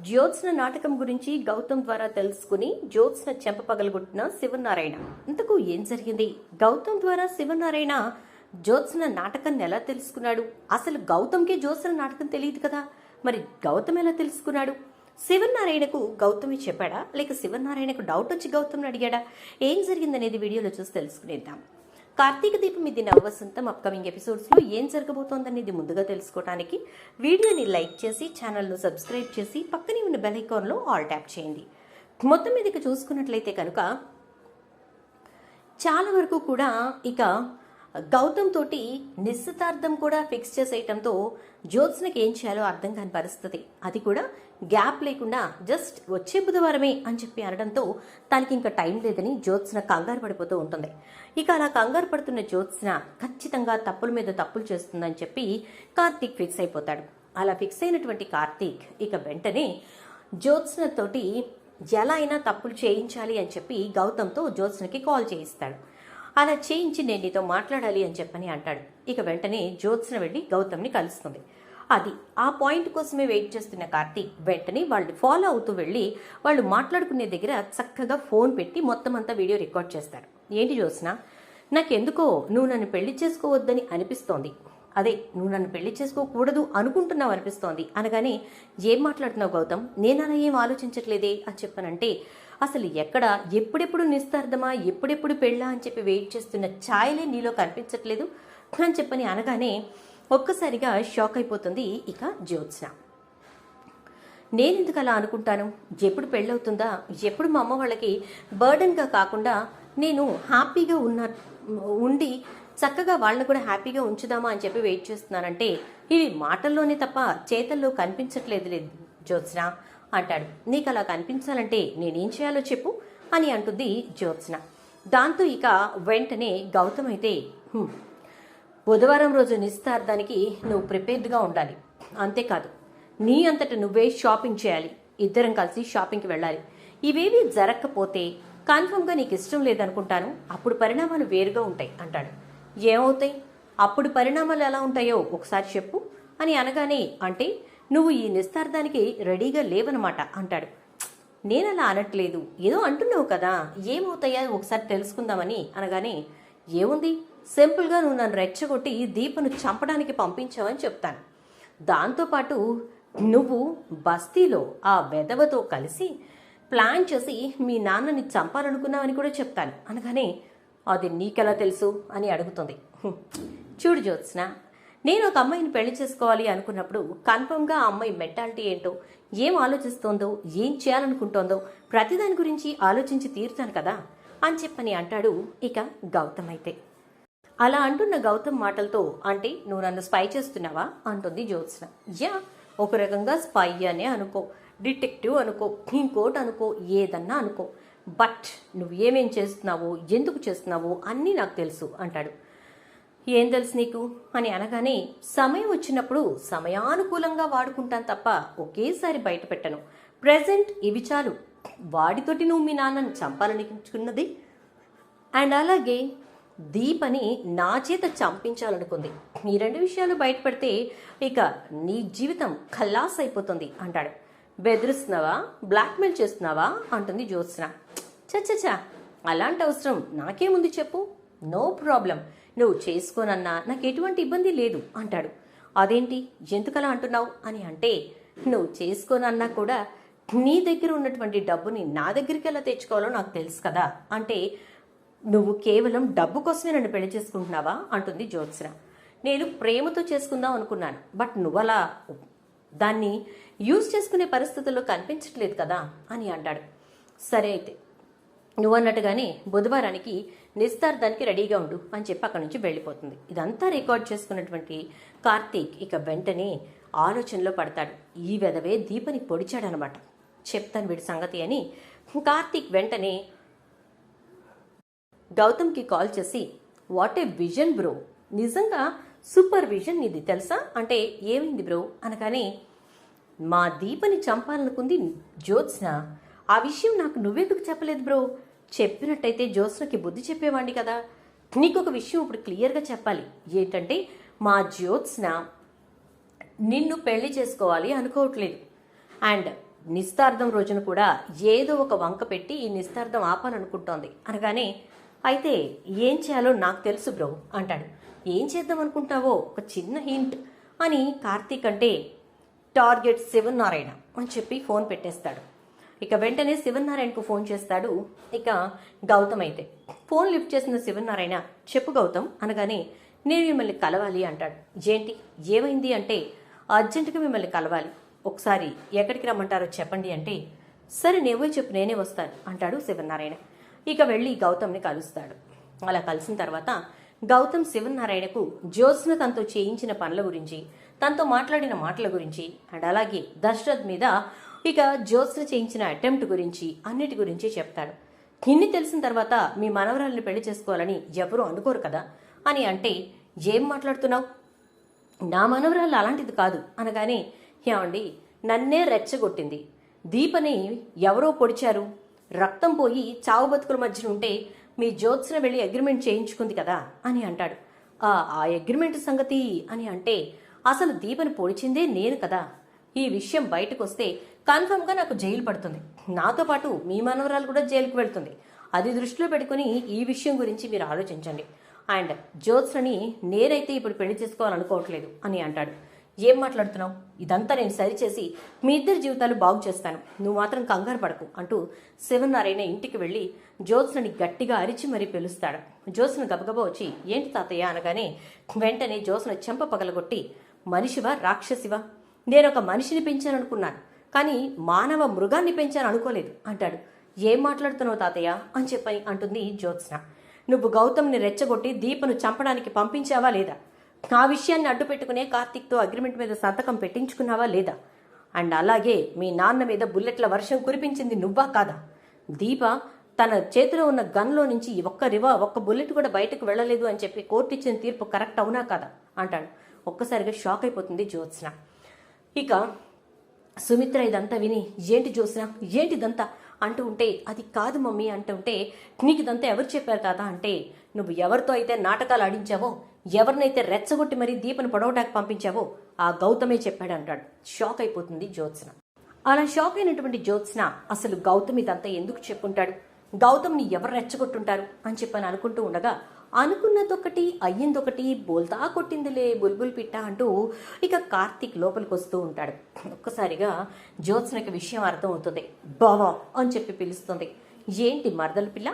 జ్యోత్స్న నాటకం గురించి గౌతమ్ ద్వారా తెలుసుకుని జ్యోత్స్న చెంప పగలగొట్టిన శివనారాయణ. ఇంతకు ఏం జరిగింది? గౌతమ్ ద్వారా శివనారాయణ జ్యోత్స్న నాటకాన్ని ఎలా తెలుసుకున్నాడు? అసలు గౌతమ్కి జ్యోత్స్న నాటకం తెలియదు కదా, మరి గౌతమ్ ఎలా తెలుసుకున్నాడు? శివనారాయణకు గౌతమి చెప్పాడా, లేక శివనారాయణకు డౌట్ వచ్చి గౌతమ్ని అడిగాడా? ఏం జరిగిందనేది వీడియోలో చూసి తెలుసుకునేద్దాం. కార్తీక దీపం ఇది నవవసంతం అప్కమింగ్ ఎపిసోడ్స్లో ఏం జరగబోతోందనేది ముందుగా తెలుసుకోవడానికి వీడియోని లైక్ చేసి ఛానల్ను సబ్స్క్రైబ్ చేసి పక్కనే ఉన్న బెల్ ఐకాన్లో ఆల్ ట్యాప్ చేయండి. మొత్తం మీదకి చూసుకున్నట్లయితే కనుక చాలా వరకు కూడా ఇక గౌతమ్ తోటి నిశ్చితార్థం కూడా ఫిక్స్ చేసేయటంతో జ్యోత్స్నకి ఏం చేయాలో అర్థం కాని పరిస్థితి. అది కూడా గ్యాప్ లేకుండా జస్ట్ వచ్చే బుధవారమే అని చెప్పి అనడంతో తనకి ఇంకా టైం లేదని జ్యోత్స్న కంగారు పడిపోతూ ఉంటుంది. ఇక అలా కంగారు పడుతున్న జ్యోత్స్న ఖచ్చితంగా తప్పుల మీద తప్పులు చేస్తుందని చెప్పి కార్తీక్ ఫిక్స్ అయిపోతాడు. అలా ఫిక్స్ అయినటువంటి కార్తీక్ ఇక వెంటనే జ్యోత్స్న తోటి ఎలా అయినా తప్పులు చేయించాలి అని చెప్పి గౌతమ్తో జ్యోత్స్నకి కాల్ చేయిస్తాడు. అలా చేయించి నేను నీతో మాట్లాడాలి అని చెప్పని అంటాడు. ఇక వెంటనే జ్యోత్స్న వెళ్ళి గౌతమ్ని కలుస్తుంది. అది ఆ పాయింట్ కోసమే వెయిట్ చేస్తున్న కార్తీక్ వెంటనే వాళ్ళు ఫాలో అవుతూ వెళ్ళి వాళ్ళు మాట్లాడుకునే దగ్గర చక్కగా ఫోన్ పెట్టి మొత్తం అంతా వీడియో రికార్డ్ చేస్తాడు. ఏంటి జ్యోత్స్న, నాకెందుకో నువ్వు నన్ను పెళ్లి చేసుకోవద్దని అనిపిస్తోంది, అదే నువ్వు నన్ను పెళ్లి చేసుకోకూడదు అనుకుంటున్నావు అనిపిస్తోంది అనగానే ఏం మాట్లాడుతున్నావు గౌతమ్, నేను అలా ఏం ఆలోచించట్లేదే అని చెప్పానంటే అసలు ఎక్కడ ఎప్పుడెప్పుడు నిస్తార్థమా ఎప్పుడెప్పుడు పెళ్ళా అని చెప్పి వెయిట్ చేస్తున్న ఛాయలే నీలో కనిపించట్లేదు అని చెప్పని అనగానే ఒక్కసారిగా షాక్ అయిపోతుంది ఇక జ్యోత్స్న. నేనెందుకు అలా అనుకుంటాను, ఎప్పుడు పెళ్ళవుతుందా, ఎప్పుడు మా అమ్మ వాళ్ళకి బర్డన్గా కాకుండా నేను హ్యాపీగా ఉండి చక్కగా వాళ్ళని కూడా హ్యాపీగా ఉంచుదామా అని చెప్పి వెయిట్ చేస్తున్నానంటే ఇవి మాటల్లోనే తప్ప చేతల్లో కనిపించట్లేదు లేదు జ్యోత్స్న అంటాడు. నీకు అలా కనిపించాలంటే నేనేం చేయాలో చెప్పు అని అంటుంది జ్యోత్స్న. దాంతో ఇక వెంటనే గౌతమ్ అయితే బుధవారం రోజు నిశ్చితార్థానికి నువ్వు ప్రిపేర్డ్గా ఉండాలి, అంతేకాదు నీ అంతట నువ్వే షాపింగ్ చేయాలి, ఇద్దరం కలిసి షాపింగ్కి వెళ్ళాలి. ఇవేవి జరగకపోతే కన్ఫర్మ్గా నీకు ఇష్టం లేదనుకుంటాను, అప్పుడు పరిణామాలు వేరుగా ఉంటాయి అంటాడు. ఏమవుతాయి, అప్పుడు పరిణామాలు ఎలా ఉంటాయో ఒకసారి చెప్పు అని అనగానే అంటే నువ్వు ఈ నిశ్చితార్థానికి రెడీగా లేవనమాట అంటాడు. నేను అలా అనట్లేదు, ఏదో అంటున్నావు కదా, ఏమవుతాయా ఒకసారి తెలుసుకుందామని అనగానే ఏముంది, సింపుల్గా నువ్వు నన్ను రెచ్చగొట్టి దీపను చంపడానికి పంపించావని చెప్తాను. దాంతోపాటు నువ్వు బస్తీలో ఆ వెధవతో కలిసి ప్లాన్ చేసి మీ నాన్నని చంపాలనుకున్నావని కూడా చెప్తాను అనగానే అది నీకెలా తెలుసు అని అడుగుతుంది. చూడు జ్యోత్స్న, నేను ఒక అమ్మాయిని పెళ్లి చేసుకోవాలి అనుకున్నప్పుడు కన్ఫర్మ్గా ఆ అమ్మాయి మెంటాలిటీ ఏంటో, ఏం ఆలోచిస్తోందో, ఏం చేయాలనుకుంటోందో ప్రతిదాని గురించి ఆలోచించి తీరుతాను కదా అని చెప్పని అంటాడు ఇక గౌతమ్. అయితే అలా అంటున్న గౌతమ్ మాటలతో అంటే నువ్వు నన్ను స్పై చేస్తున్నావా అంటుంది జ్యోత్స్న. యా, ఒక రకంగా స్పై అనే అనుకో, డిటెక్టివ్ అనుకో, ఇంకోటి అనుకో, ఏదన్నా అనుకో, బట్ నువ్వు ఏమేం చేస్తున్నావో ఎందుకు చేస్తున్నావో అన్నీ నాకు తెలుసు అంటాడు. ఏం తెలుసు నీకు అని అనగానే సమయం వచ్చినప్పుడు సమయానుకూలంగా వాడుకుంటాను తప్ప ఒకేసారి బయట పెట్టను, ప్రెజెంట్ ఇవి చాలు. వాడితోటి నువ్వు మీ నాన్నని చంపాలనిపించుకున్నది అండ్ అలాగే దీపని నా చేత చంపించాలనుకుంది, ఈ రెండు విషయాలు బయట పెడితే ఇక నీ జీవితం ఖల్లాస్ అయిపోతుంది అంటాడు. బెదిరిస్తున్నావా, బ్లాక్మెయిల్ చేస్తున్నావా అంటుంది జ్యోత్స్న. చచ్చచా, అలాంటి అవసరం నాకేముంది చెప్పు, నో ప్రాబ్లం, నువ్వు చేసుకోనన్నా నాకు ఎటువంటి ఇబ్బంది లేదు అంటాడు. అదేంటి, ఎందుకలా అంటున్నావు అని అంటే నువ్వు చేసుకోనన్నా కూడా నీ దగ్గర ఉన్నటువంటి డబ్బుని నా దగ్గరికి ఎలా తెచ్చుకోవాలో నాకు తెలుసు కదా అంటే నువ్వు కేవలం డబ్బు కోసమే నన్ను పెళ్లి చేసుకుంటున్నావా అంటుంది జ్యోత్స్న. నేను ప్రేమతో చేసుకుందాం అనుకున్నాను, బట్ నువ్వలా దాన్ని యూజ్ చేసుకునే పరిస్థితుల్లో కనిపించట్లేదు కదా అని అంటాడు. సరే అయితే నువ్వన్నట్టుగానే బుధవారానికి నిశ్చితార్థానికి రెడీగా ఉండు అని చెప్పి అక్కడి నుంచి వెళ్ళిపోతుంది. ఇదంతా రికార్డ్ చేసుకున్నటువంటి కార్తీక్ ఇక వెంటనే ఆలోచనలో పడతాడు. ఈ వెధవే దీపని పొడిచాడనమాట, చెప్తాను వీడి సంగతి అని కార్తీక్ వెంటనే గౌతమ్కి కాల్ చేసి వాట్ ఏ విజన్ బ్రో, నిజంగా సూపర్ విజన్ ఇది తెలుసా అంటే ఏమైంది బ్రో అనగానే మా దీపని చంపాలనుకుంది జ్యోత్స్న, ఆ విషయం నాకు నువ్వెందుకు చెప్పలేదు బ్రో, చెప్పినట్టయితే జ్యోత్స్నకి బుద్ధి చెప్పేవాడిని కదా. నీకు ఒక విషయం ఇప్పుడు క్లియర్గా చెప్పాలి, ఏంటంటే మా జ్యోత్స్న నిన్ను పెళ్లి చేసుకోవాలి అనుకోవట్లేదు అండ్ నిస్తార్థం రోజున కూడా ఏదో ఒక వంక పెట్టి ఈ నిస్తార్థం ఆపాలనుకుంటోంది అనగానే, అయితే ఏం చేయాలో నాకు తెలుసు బ్రో అంటాడు. ఏం చేద్దాం అనుకుంటావో ఒక చిన్న హింట్ అని కార్తీక్ అంటే, టార్గెట్ శివనారాయణ అని చెప్పి ఫోన్ పెట్టేస్తాడు. ఇక వెంటనే శివనారాయణకు ఫోన్ చేస్తాడు. ఇక గౌతమ్ అయితే ఫోన్ లిఫ్ట్ చేసిన శివనారాయణ, చెప్పు గౌతమ్ అనగానే, నేను మిమ్మల్ని కలవాలి అంటాడు. ఏంటి ఏమైంది అంటే, అర్జెంటుగా మిమ్మల్ని కలవాలి, ఒకసారి ఎక్కడికి రమ్మంటారో చెప్పండి అంటే, సరే నేవో చెప్పు నేనే వస్తాను అంటాడు శివనారాయణ. ఇక వెళ్ళి గౌతమ్ని కలుస్తాడు. అలా కలిసిన తర్వాత గౌతమ్ శివనారాయణకు జ్యోత్స్న తనతో చేయించిన పనుల గురించి, తనతో మాట్లాడిన మాటల గురించి అండ్ అలాగే దశరథ్ మీద ఇక జ్యోత్స్న చేయించిన అటెంప్ట్ గురించి అన్నిటి గురించి చెప్తాడు. ఇన్ని తెలిసిన తర్వాత మీ మనవరాల్ని పెళ్లి చేసుకోవాలని ఎవరూ అనుకోరు కదా అని అంటే, ఏం మాట్లాడుతున్నావు, నా మనవరాలు అలాంటిది కాదు అనగానే, ఏమండి నన్నే రెచ్చగొట్టింది, దీపని ఎవరో పొడిచారు, రక్తం పోయి చావు బతుకుల మధ్యన ఉంటే మీ జ్యోత్స్న వెళ్ళి అగ్రిమెంట్ చేయించుకుంది కదా అని అంటాడు. ఆ అగ్రిమెంట్ సంగతి అని అంటే, అసలు దీపని పొడిచిందే నేను కదా, ఈ విషయం బయటకు వస్తే కన్ఫర్మ్గా నాకు జైలు పడుతుంది, నాతో పాటు మీ మనవరాలు కూడా జైలుకు వెళ్తుంది, అది దృష్టిలో పెట్టుకుని ఈ విషయం గురించి మీరు ఆలోచించండి, అండ్ జ్యోత్స్నని నేనైతే ఇప్పుడు పెళ్లి చేసుకోవాలనుకోవట్లేదు అని అంటాడు. ఏం మాట్లాడుతున్నావు, ఇదంతా నేను సరిచేసి మీ ఇద్దరి జీవితాలు బాగు చేస్తాను, నువ్వు మాత్రం కంగారు పడకు అంటూ శివనారాయణ ఇంటికి వెళ్ళి జ్యోత్స్నని గట్టిగా అరిచి మరీ పిలుస్తాడు. జ్యోత్స్న గబగబా వచ్చి ఏంటి తాతయ్య అనగానే, వెంటనే జ్యోత్స్న చెంప పగలగొట్టి, మనిషివా రాక్షసివా, నేను ఒక మనిషిని పెంచాననుకున్నాను కానీ మానవ మృగాన్ని పెంచాను అనుకోలేదు అంటాడు. ఏం మాట్లాడుతున్నావు తాతయ్య అని చెప్పని అంటుంది జ్యోత్స్న. నువ్వు గౌతమ్ని రెచ్చగొట్టి దీపను చంపడానికి పంపించావా లేదా, ఆ విషయాన్ని అడ్డు పెట్టుకునే కార్తీక్తో అగ్రిమెంట్ మీద సంతకం పెట్టించుకున్నావా లేదా, అండ్ అలాగే మీ నాన్న మీద బుల్లెట్ల వర్షం కురిపించింది నువ్వా కాదా, దీప తన చేతిలో ఉన్న గన్లో నుంచి ఒక్క బుల్లెట్ కూడా బయటకు వెళ్ళలేదు అని చెప్పి కోర్టు ఇచ్చిన తీర్పు కరెక్ట్ అవునా కాదా అంటాడు. ఒక్కసారిగా షాక్ అయిపోతుంది జ్యోత్స్న. ఇక సుమిత్ర ఇదంతా విని, ఏంటి జ్యోత్స్న ఏంటిదంతా అంటూ ఉంటే, అది కాదు మమ్మీ అంటుంటే, నీకు ఇదంతా ఎవరు చెప్పారు తాత అంటే, నువ్వు ఎవరితో అయితే నాటకాలు ఆడించావో, ఎవరినైతే రెచ్చగొట్టి మరీ దీపను పొడవటానికి పంపించావో ఆ గౌతమే చెప్పాడు అంటాడు. షాక్ అయిపోతుంది జ్యోత్స్న. అలా షాక్ అయినటువంటి జ్యోత్స్న, అసలు గౌతమ్ ఇదంతా ఎందుకు చెప్పుంటాడు, గౌతమ్ని ఎవరు రెచ్చగొట్టుంటారు అని చెప్పని అనుకుంటూ ఉండగా, అనుకున్నదొకటి అయ్యిందొకటి, బోల్తా కొట్టిందిలే బుల్బుల్ పిట్ట అంటూ ఇక కార్తీక్ లోపలికి వస్తూ ఉంటాడు. ఒక్కసారిగా జ్యోత్స్నకి విషయం అర్థం అవుతుంది. బావా అని చెప్పి పిలుస్తుంది. ఏంటి మరదల పిల్ల,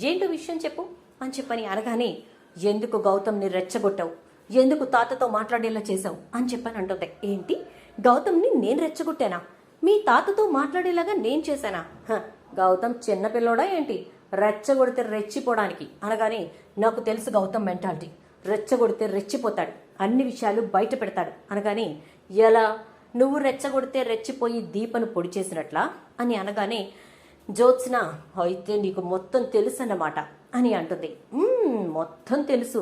ఏంటో విషయం చెప్పు అని చెప్పని అనగానే, ఎందుకు గౌతమ్ని రెచ్చగొట్టావు, ఎందుకు తాతతో మాట్లాడేలా చేశావు అని చెప్పని అంటుంది. ఏంటి గౌతమ్ని నేను రెచ్చగొట్టానా, మీ తాతతో మాట్లాడేలాగా నేను చేశానా, గౌతమ్ చిన్నపిల్లోడా ఏంటి, రెచ్చగొడితే రెచ్చిపోవడానికి అనగానే, నాకు తెలుసు గౌతమ్ మెంటాలిటీ, రెచ్చగొడితే రెచ్చిపోతాడు, అన్ని విషయాలు బయట పెడతాడు అనగానే, ఎలా, నువ్వు రెచ్చగొడితే రెచ్చిపోయి దీపను పొడి చేసినట్లా అని అనగానే, జ్యోత్స్న అయితే నీకు మొత్తం తెలుసు అన్నమాట అని అంటుంది. మొత్తం తెలుసు,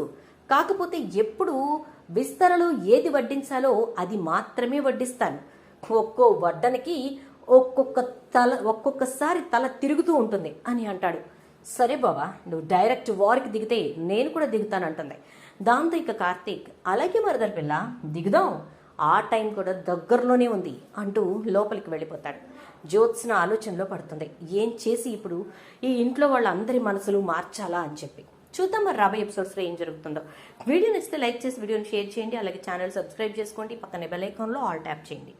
కాకపోతే ఎప్పుడు విస్తరలో ఏది వడ్డించాలో అది మాత్రమే వడ్డిస్తాను, ఒక్కో వడ్డనకి ఒక్కొక్కసారి తల తిరుగుతూ ఉంటుంది అని అంటాడు. సరే బావా, నువ్వు డైరెక్ట్ వార్కి దిగితే నేను కూడా దిగుతానంటుంది. దాంతో ఇక కార్తీక్, అలాగే మరదల పిల్ల దిగుదాం, ఆ టైం కూడా దగ్గరలోనే ఉంది అంటూ లోపలికి వెళ్ళిపోతాడు. జ్యోత్స్న ఆలోచనలో పడుతుంది, ఏం చేసి ఇప్పుడు ఈ ఇంట్లో వాళ్ళందరి మనసులు మార్చాలా అని చెప్పి. చూద్దాం మరి రాబోయే ఎపిసోడ్స్లో ఏం జరుగుతుందో. వీడియో నచ్చితే లైక్ చేసి వీడియోని షేర్ చేయండి, అలాగే ఛానల్ సబ్స్క్రైబ్ చేసుకోండి, పక్కనే బెల్ ఐకాన్లో ఆల్ ట్యాప్ చేయండి.